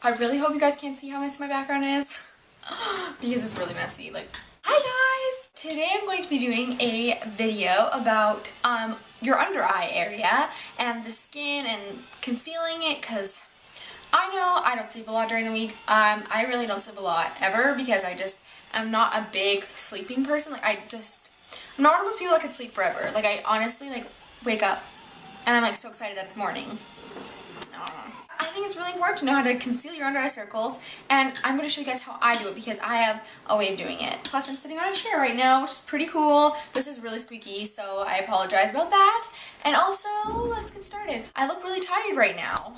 I really hope you guys can't see how messy my background is because it's really messy. Like, hi guys! Today I'm going to be doing a video about your under eye area and the skin and concealing it, because I know I don't sleep a lot during the week. I really don't sleep a lot ever because I just am not a big sleeping person. Like, I'm not one of those people that could sleep forever. Like, I honestly like wake up and I'm like so excited that it's morning. I think it's really important to know how to conceal your under eye circles, and I'm going to show you guys how I do it because I have a way of doing it. Plus, I'm sitting on a chair right now, which is pretty cool. This is really squeaky, so I apologize about that. And also, let's get started. I look really tired right now.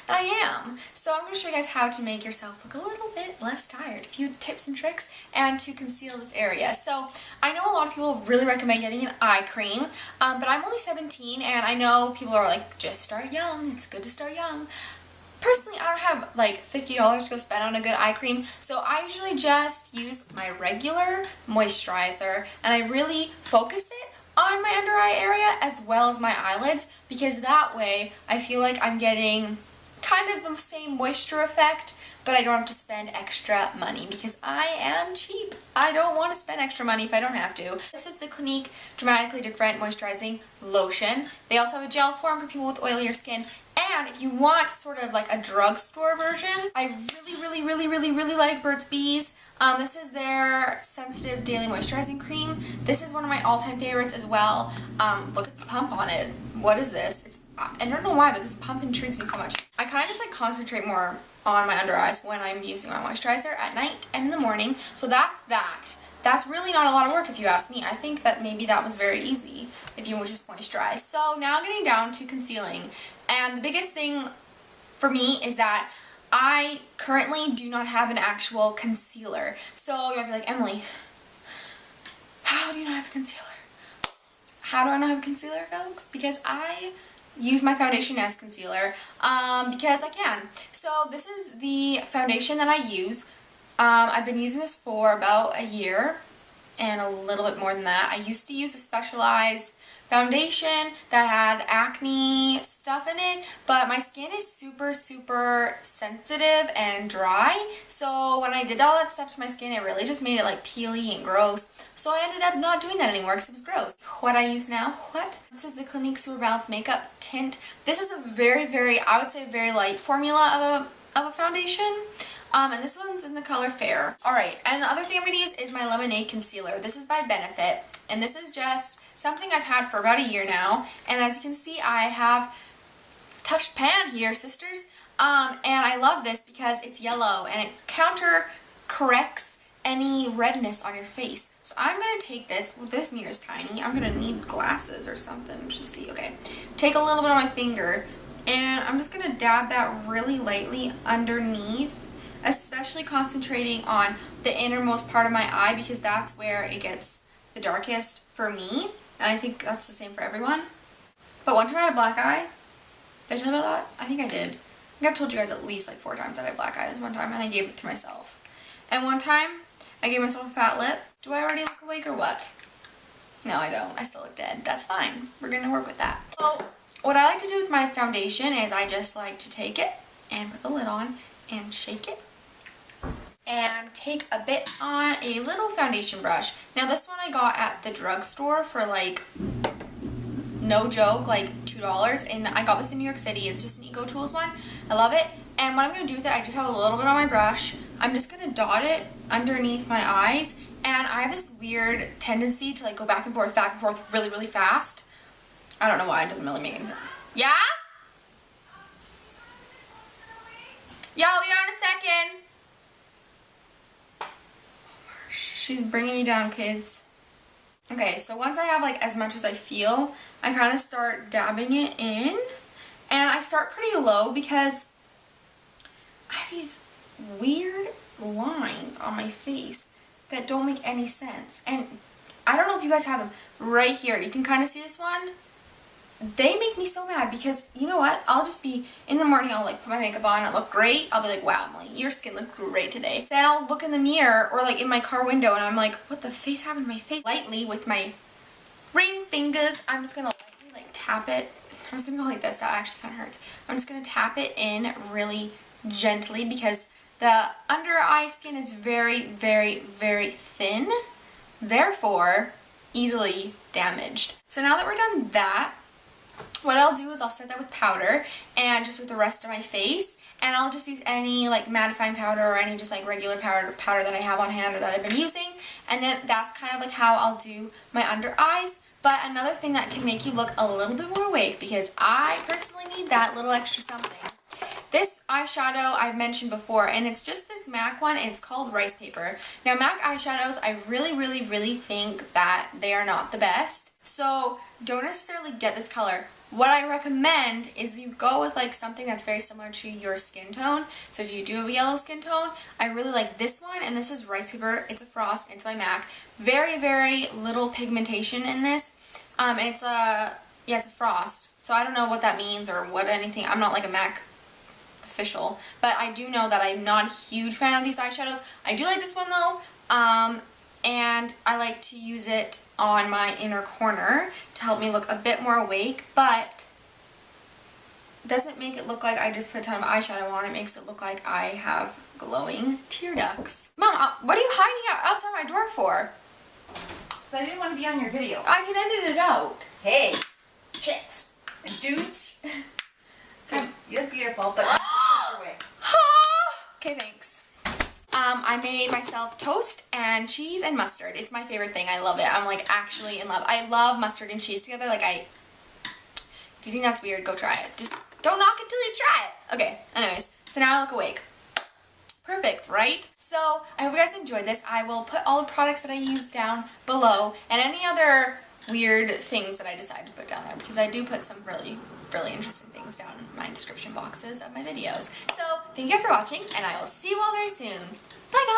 And I am. So I'm going to show you guys how to make yourself look a little bit less tired. A few tips and tricks and to conceal this area. So I know a lot of people really recommend getting an eye cream, but I'm only 17 and I know people are like, just start young. It's good to start young. Personally, I don't have like $50 to go spend on a good eye cream, so I usually just use my regular moisturizer and I really focus it on my under eye area as well as my eyelids, because that way I feel like I'm getting kind of the same moisture effect, but I don't have to spend extra money because I am cheap. I don't want to spend extra money if I don't have to. This is the Clinique Dramatically Different Moisturizing Lotion. They also have a gel form for people with oilier skin. And if you want sort of like a drugstore version, I really like Burt's Bees. This is their Sensitive Daily Moisturizing Cream. This is one of my all-time favorites as well. Look at the pump on it. What is this? I don't know why, but this pump intrigues me so much. I kind of just like concentrate more on my under eyes when I'm using my moisturizer at night and in the morning. So that's that. That's really not a lot of work if you ask me. I think that maybe that was very easy if you would just moisturize. So now getting down to concealing. And the biggest thing for me is that I currently do not have an actual concealer. So you'll be like, Emily, how do you not have a concealer? How do I not have a concealer, folks? Because I use my foundation as concealer because I can. So this is the foundation that I use. I've been using this for about a year and a little bit more than that. I used to use a specialized foundation that had acne stuff in it, but my skin is super sensitive and dry, so when I did all that stuff to my skin, it really just made it like peely and gross. So I ended up not doing that anymore because it was gross. What I use now, this is the Clinique Super Balanced Makeup Tint. This is a very, I would say very light formula of a foundation. And this one's in the color Fair. Alright, and the other thing I'm going to use is my Lemonade Concealer. This is by Benefit, and this is just something I've had for about a year now. And as you can see, I have touched pan here, sisters. And I love this because it's yellow and it counter corrects any redness on your face. So I'm going to take this, well, this mirror is tiny. I'm going to need glasses or something to see. Okay, take a little bit on my finger and I'm just going to dab that really lightly underneath, especially concentrating on the innermost part of my eye because that's where it gets the darkest for me, and I think that's the same for everyone. But one time I had a black eye. Did I tell you about that? I think I did. I think I've told you guys at least like 4 times that I had black eyes one time, and I gave it to myself. And one time I gave myself a fat lip. Do I already look awake or what? No, I don't. I still look dead. That's fine. We're gonna work with that. So what I like to do with my foundation is I just like to take it and put the lid on and shake it and take a bit on a little foundation brush. Now this one I got at the drugstore for like, no joke, like $2, and I got this in New York City. It's just an Eco Tools one. I love it. And what I'm going to do with it, I just have a little bit on my brush. I'm just going to dot it underneath my eyes, and I have this weird tendency to like go back and forth really fast. I don't know why, it doesn't really make any sense. Yeah? Yeah, I'll be on in a second. She's bringing me down, kids. Okay, so once I have like as much as I feel, I kind of start dabbing it in, and I start pretty low because I have these weird lines on my face that don't make any sense. And I don't know if you guys have them right here. You can kind of see this one. They make me so mad because, you know what, I'll just be, in the morning I'll like put my makeup on, it'll look great, I'll be like, wow Emily, your skin looks great today. Then I'll look in the mirror or like in my car window and I'm like, what the face happened to my face? Lightly with my ring fingers, I'm just gonna lightly like tap it. I was gonna go like this, that actually kind of hurts. I'm just gonna tap it in really gently because the under eye skin is very, very, very thin, therefore easily damaged. So now that we're done that, what I'll do is I'll set that with powder and just with the rest of my face, and I'll just use any like mattifying powder or any just like regular powder that I have on hand or that I've been using, and then that's kind of like how I'll do my under eyes. But another thing that can make you look a little bit more awake, because I personally need that little extra something. This eyeshadow I've mentioned before, and it's just this MAC one, and it's called Rice Paper. Now MAC eyeshadows, I really think that they are not the best, so don't necessarily get this color. What I recommend is you go with like something that's very similar to your skin tone. So if you do have a yellow skin tone, I really like this one, and this is Rice Paper. It's a frost, it's by MAC. Very, very little pigmentation in this, and it's a frost. So I don't know what that means or what anything. I'm not like a MAC official, but I do know that I'm not a huge fan of these eyeshadows. I do like this one though, and I like to use it on my inner corner to help me look a bit more awake, but doesn't make it look like I just put a ton of eyeshadow on. It makes it look like I have glowing tear ducts. Mom, what are you hiding outside my door for? So I didn't want to be on your video. I can edit it out. Hey, chicks and dudes. You look beautiful, but okay, thanks. I made myself toast and cheese and mustard. It's my favorite thing. I love it. I'm like actually in love. I love mustard and cheese together. Like if you think that's weird, go try it. Just don't knock it till you try it. Okay, anyways, so now I look awake. Perfect, right? So I hope you guys enjoyed this. I will put all the products that I used down below and any other weird things that I decide to put down there, because I do put some really interesting things down in my description boxes of my videos. So thank you guys for watching, and I will see you all very soon. Bye guys!